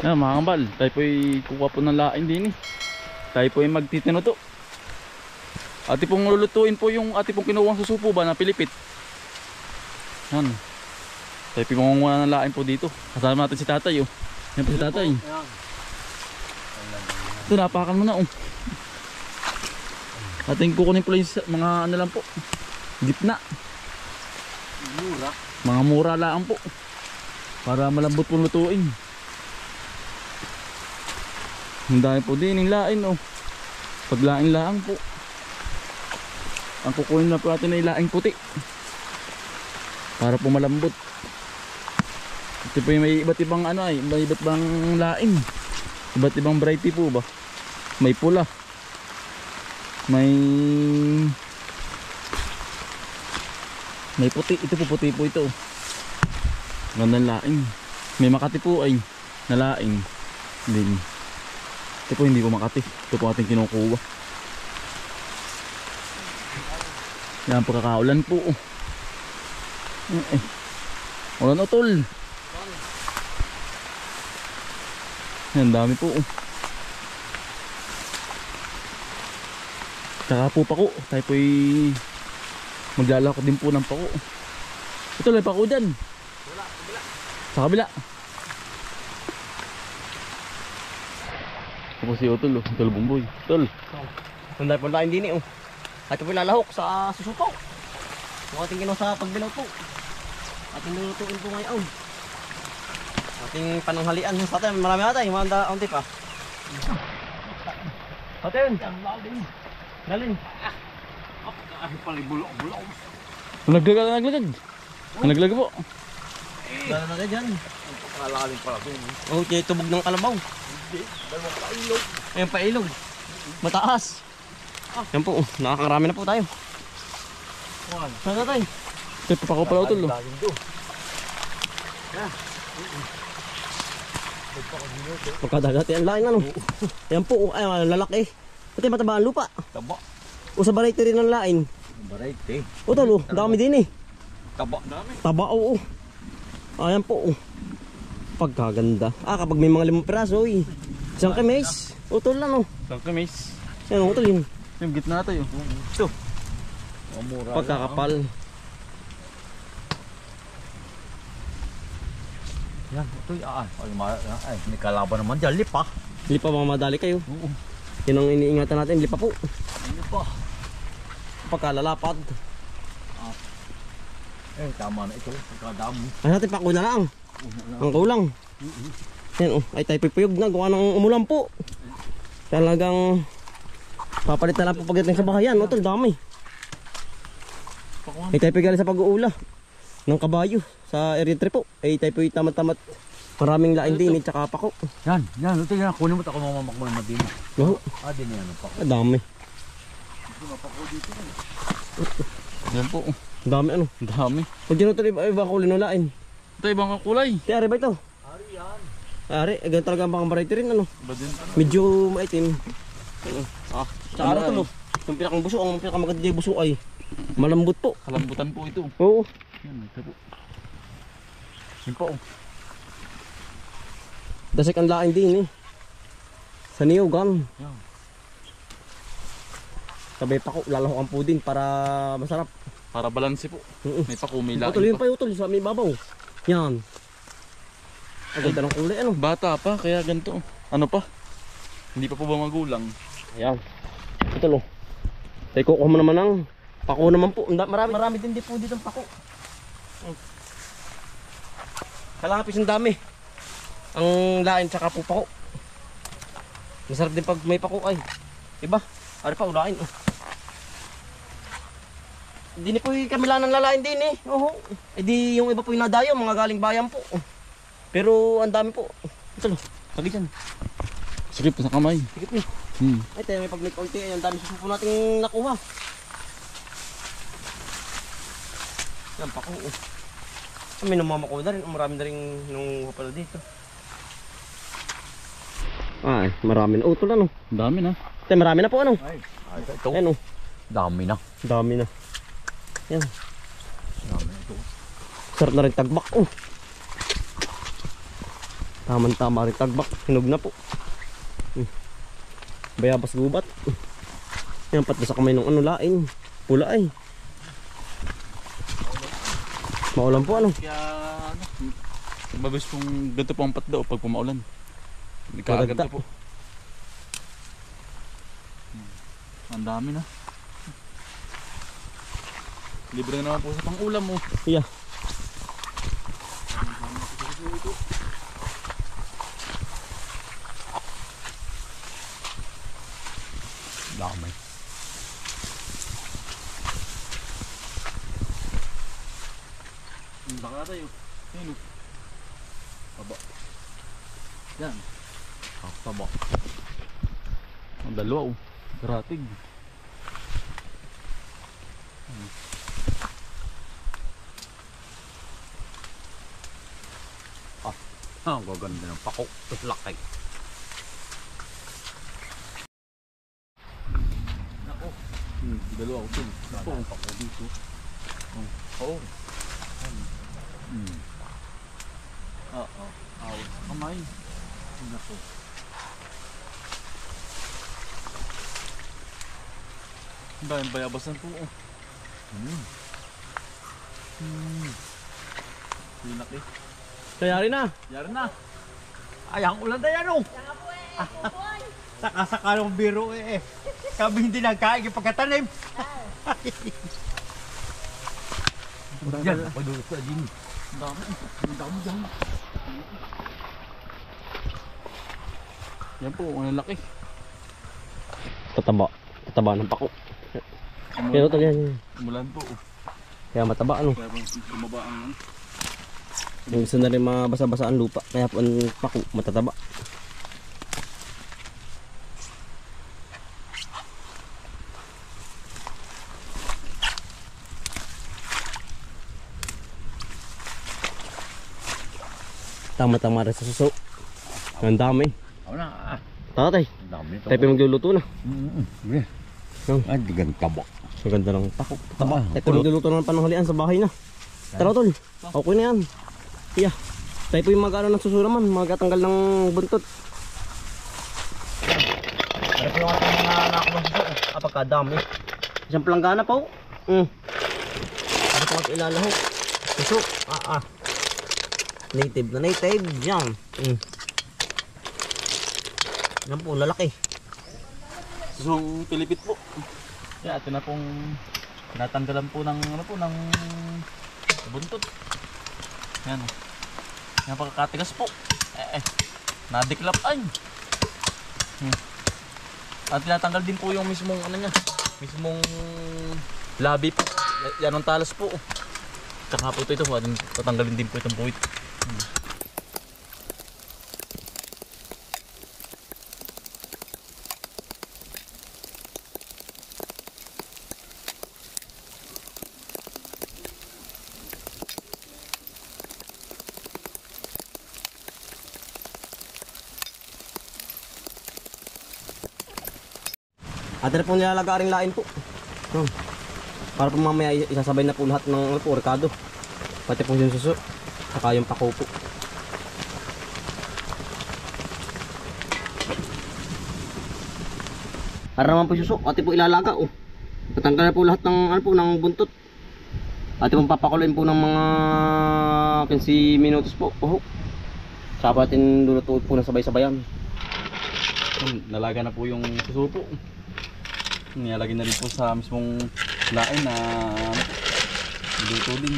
Yan mga kambal, tayo po'y kukuha po ng laing din eh. Tayo po'y magtitino to. Ati pong lulutuin po yung ati pong kinuwang susupo ba na pilipit. Yan. Tayo po'y mangunguha ng laing po dito. Kasama natin si tatay oh. Yan po si tatay. Ito napakan mo na oh. Ating kukunin po yung mga ano lang po. Gitna. Mura. Mga mura lang po. Para malambot po lutuin. Ang dami po din yung lain oh. Paglaing laang po. Ang kukunin na po natin ay laing puti. Para po malambot. Ito po yung may iba't ibang ano ay, may iba't ibang laing. Iba't ibang variety po ba. May pula. May puti. Ito po puti po ito. Gandang laing. May Makati po ay nalaing. Din. Ito po hindi po Makati. Ito po ating kinukuha. Yan po kakaulan po. Ulan utol. Yan dami po. Tsaka po pako. Tayo po'y maglalako din po ng pako. Ito lang pako dyan. Sa kabila. Ako si Utol, Utol Bumboy. Utol. Sunday po lain din eh. At ito po lalahok sa susupaw. Kung ating ginawa sa pagbilaw po. Ating lulutuin po ngayon. Ating pananghalian sa atin. Marami natin. Manda unti pa. Atin. Dalin. Naglag po. Dala natin dyan. Kalakaling pala ito. Oh, tubog ng kalabaw. Ayan pa ilog. Mataas. Yan po, nakakarami na po tayo. Saan natin? Ito pa ko pala Utol. Pagkadagati ang lain ano. Yan po, ay lalaki. Pati mataba ang lupa. Taba. O sa variety rin ng lain. Variety. O tolo, dami din eh. Taba dami. Taba oo. Ayan po. Pagkaganda. Kapag may mga 5 piraso eh. Isang kemes. Utol lang oh. Isang kamis. Yan utol yun. Yung gitna tayo. Ito. Mura. Pagkakapal. Yan, ito ay, may kalaban naman dyan, lipa. Lipa mga madali kayo. Oo. Yan ang iniingatan natin, lipa po. Lipa. Pagkalalapad. Tama na ito, pagkadami. Ay natin pako na lang. Ang kulang. Yan oh, ay tayo pipuyog na. Gawa ng umulan po. Talagang papalit na lang po pagdating sa bahayan. Utol, dami. Ay tayo pigali sa pag-uula ng kabayo sa area 3 po. Ay tayo po tamat-tamat. Maraming lain din, tsaka pako. Yan, ito yan, kunin mo ito ako mamamak mo naman din. Oo. Din yan, pako. Dami. Yan po. Dami ano. Dami. Pag dyan utol, iba kulin ng lain. Ito ibang kulay. Di, ari ba ito? Ari yan. Ari, ganyan talaga ang pang variety rin ano. Ba din? Medyo maitim. Tsaka ano ito, yung pinakang buso, ang pinakamaganda yung buso ay malambot po. Kalambutan po ito. Oo. Yan, ito po. Yan po. Dasik ang lain din eh. Sa niyugan. Yan. Sabay pa ko, lalahokan po din para masarap. Para balanse po. May pakumila. Utol yun pa utol sa may babaw. Yan. Ang ganda ng kulay ano. Bata pa, kaya ganito. Ano pa? Hindi pa po ba magulang? Ayan. Utol oh. Tayo kukuha mo naman ng pako naman po. Marami din po dito ng pako. Kalapis ang dami. Ang lain tsaka po pako. Masarap din pag may pako ay. Diba? Ari pa ulain oh. Hindi po kami lang ng lalain din eh. Oo. Eh di yung iba po yung nadayo, mga galing bayan po. Pero ang dami po. Ito lo, lagi dyan. Sige po sa kamay. Sige po. Ay tayo may pag-make ulti ay ang dami susupo natin nakuha. Yan pa ko. May namamako na rin. Marami na rin nung pala dito. Ay, marami na. Utol ano. Dami na. Tayo marami na po ano. Ay, ito. Ayan oh. Dami na. Dami na. Yan. Dami na ito. Sarap na rin tagbak oh. Tama rin tagbak. Hinog na po. Bayabas gubat. Yan pati sa kamay ng ano lain. Pula ay. Maulan po ano. Kaya ano, mabis pong ganito po ang patdaw pag pumaulan. Hindi kaagad Maganda. po. Ang dami na. Libre na naman po sa pang-ulam mo. Yeah. Dami. Ang baka tayo. Ayun o. Baba. Yan. Taba. Ang dalawa o. Gratig. Ang gaganda ng pakok. Tapos laki. Dalawa o. Ako o. Ako dito. Oo. Oo. Aw. Kamay. Nako. Ang daming bayabasan po o. Laki. Kaya rin na. Yari na. Ay, ang ulan na yan oh. Saka-saka ng biro eh. Kami hindi nagkain pagkatanim. Yan, padulot sa din. Ang dami. Ang dami dyan. Yan po, ang laki. Tataba ng pako. Pero ito yan. Umulan po. Kaya mataba ano. Kaya bumaba ang Yung gusto na rin mabasa-basa ang lupa. Kaya po ang pako matataba. Tama-tama rin sa suso. Ang dami. Ako na. Tatay, Ang dami ito. tayo pa magluluto na. Ay, digan taba. Ang ganda ng pako. Taba. Tayo magluluto na ng pananghalian sa bahay na. Tara tol, okay na yan. Iya, tayo po yung mag-ano ng suso naman. Magtatanggal ng buntot. Ano po yung ating mga nakakuha suso? Pagkadami. Isang planggana po. Ano po ating ilalahok? Suso. Native na native. Yan. Yan po, lalaki. susong pilipit po. Kaya ito na pong natanggalan po ng ano po ng buntot. Yan o. Napakakatigas po. Nadiklap ay. At tinatanggal din po yung mismong ano niya, mismong labi po. Yan ang talas po. Tsaka po ito, tatanggalin din po itong buwit. At rin po nilalaga rin lain po. Para po mamaya isasabay na po lahat ng ano po, rekado. Pati po yung suso. Saka yung pako po. Para naman po yung suso. Pati po ilalaga oh. Patanggal na po lahat ng ano po ng buntot. Pati po papakuloyin po ng mga 15 minutos po. Saka po natin lulutuin po na sabay-sabayan. Nalaga na po yung suso po. Nilalagay na rin po sa mismong lain na niluto din.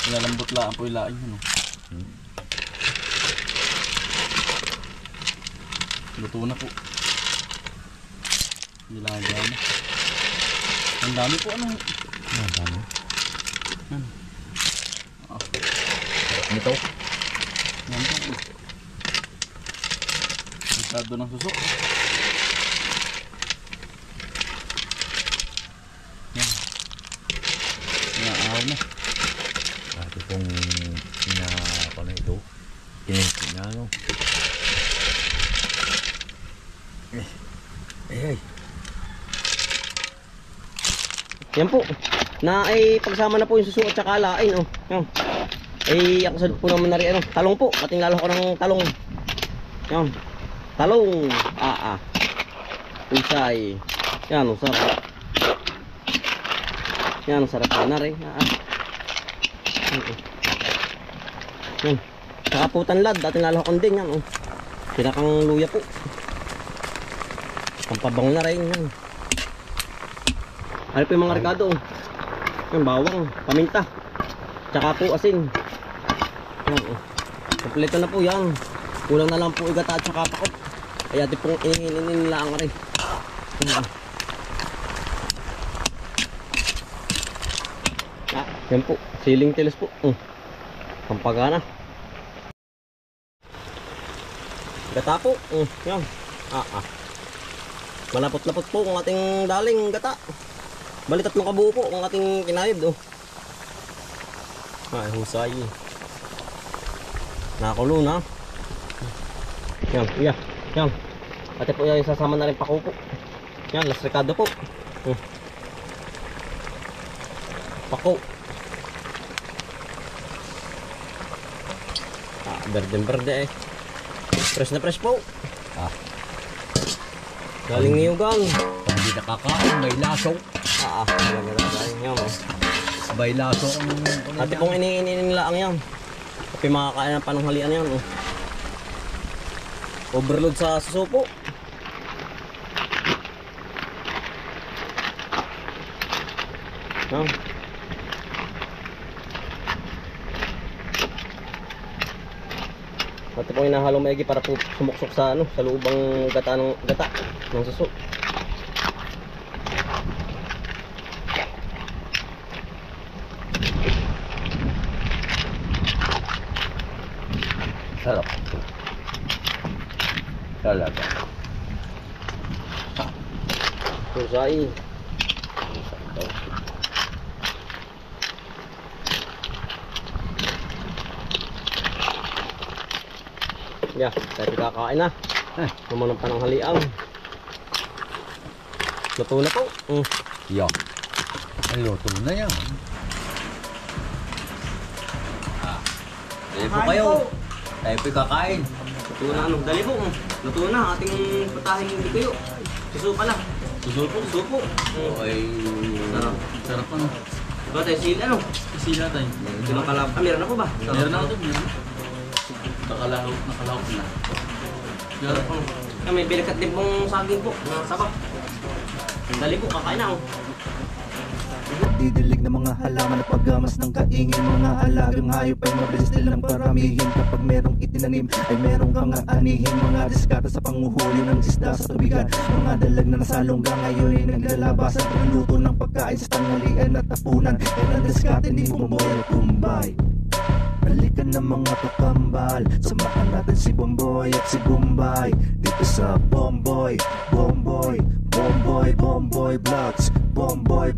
Nilalambot lang po yung lain. Ano? Luto na po. Nilaga na. Ang dami po ano. Ang dami. Yan. Ito. Yan po. Masyado ng suso. Naahaw na. Ito pong ako na ito. Kininti na ano. Ay. Yan po. Na ay pagsama na po yung suso at saka lain oh. Yan. Eh, ako sa po naman na rin, ano, talong po. Ating lalo ko ng talong. Yan. Talong. Usay. Yan, ang sarap. Yan, ang sarap na rin. Yan. Saka po tanlad. Ating lalo ko din yan. Oh. Pinakang luya po. Pampabango na rin. Yan. Ano po yung mga rekado? Oh. Yan, bawang, paminta. Tsaka po asin. Yan, oh. Kompleto na po yan. Kulang na lang po igata at tsaka pakot. Kaya di pong ininin lang rin. Yan po, siling tilis po. Pampagana. Gata po. Yan. Malapot-lapot po ang ating daling gata. Balitat ng kabuo po ang ating kinayod. Ay, husay. Nakakulo na. Yan, iya. Yan. Ate po yung sasama na rin pako po. Yan, las recado po. Pako. Berde-berde eh. Fresh na fresh po. Galing niyugang. Pag hindi nakakain, may laso. Galing yan. May laso. Ate pong iniinin lang yan. Tapi makakain ng pananghalian yan. Overload sa suso po. Ate pong inahalong maigi para po sumuksok sa sa lubang gata ng suso. Sarap. Talaga. Kusay. Yeah, tayo kakain na. Naman ang pananghalian. Luto na po. Yo. Ang luto na yan. Dali po kayo. Tayo po'y kakain. Luto na ano. Dali po. Luto na. Ating patahing hindi kayo. Suso pala. Suso po. Ay, Sarap. sarap ano. Diba tayo sila ano? Sila tayo. Kinakalap. Meron ako ba? Meron ako doon. Nakalahok na. Sarap po. May binakat din pong saging po. Sabak. Dali po. Kakain na. Didilig ng mga halaman at paggamas ng kaingin. Mga alagang hayop ay mabilis nilang paramihin. Kapag merong itinanim ay merong kang aanihin. Mga diskata sa panguhuli ng isda sa tubigan. Mga dalag na nasalungga ngayon ay naglalabasan. Pagluto ng pagkain sa tanghalian at tapunan. Yan ang diskate ni Bomboy at Kumbay. Balikan ng mga tukambal. Samahan natin si Bomboy at si Kumbay dito sa Bomboy Vlogs. Bomboy